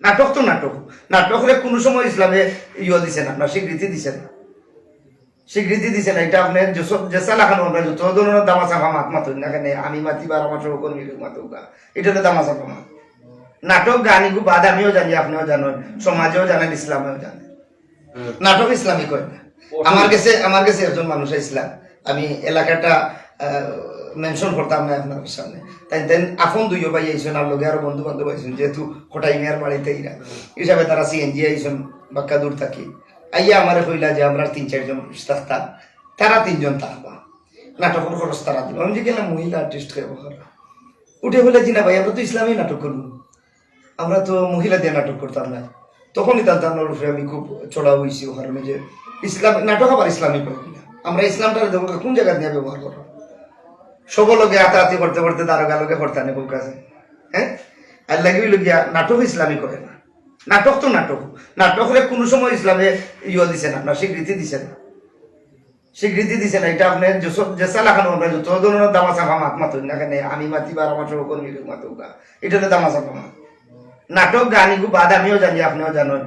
নাটক তো নাটক, নাটক হলে কোনো সময় ইসলামে দিছে না, আপনার স্বীকৃতি দিছে না, স্বীকৃতি দিছে না। এটা আপনি জেসা লাগানো আপনার যত ধরনের দামা চাপা মাত মাতুন না কেন, আমি মাতি বা আমার সহকর্মী মাতুকা, এটা হলো দামা চাপা মাত। নাটক গান এগুলো বাদ আমিও জানি, আপনিও জানেন, সমাজেও জানেন, ইসলামেও জানেন। নাটক ইসলামী করে না। আমার কাছে একজন মানুষ ইসলাম, আমি এলাকাটা মেনশন করতাম না আপনার সামনে, তাই আপন দুইও ভাই আইসন, আর লগে আরো বন্ধু বান্ধব আইসন, যেহেতু কোটাই মেয়ের বাড়িতে ইরা হিসাবে তারা সিএনজি আইসন বাক্কা দূর থাকি, আইয়া আমারে কইলা যে আমরা 3-4 জন থাকতাম, তারা 3 জন থাকবা, নাটকের খরচ তারা দিব। আমি যে গেলাম মহিলা আর্টিস্ট উঠে বলে যে না ভাই আমরা তো ইসলামী নাটক করবো, আমরা তো মহিলা দিয়ে নাটক করতাম না। তখনই তার উপরে আমি খুব চড়া হয়েছি, ও কারণে যে ইসলাম নাটক আবার ইসলামী করে কিনা, আমরা ইসলামটা কোন জায়গা নিয়ে ব্যবহার করবো, সব লোকে হাতাহাতি করতে করতে দারোগা লোকে করতানে বুক কাছে, হ্যাঁ। আর লাগিয়ে গিয়া নাটক ইসলামী করে না। নাটক তো নাটক, নাটক হলে কোনো সময় ইসলামে দিছে না, আপনার স্বীকৃতি দিছে না, স্বীকৃতি দিছে না। এটা আপনি জেসা লাগানো আপনার যত ধরনের দামা চাপা মাত মাতুন না কেন, আমি মাতি বা আমার সহকর্মী মাতুকা, এটা হলো দামা চাপা মাত। নাটক গান এগুলো বাদ আমিও জানি, আপনিও জানেন।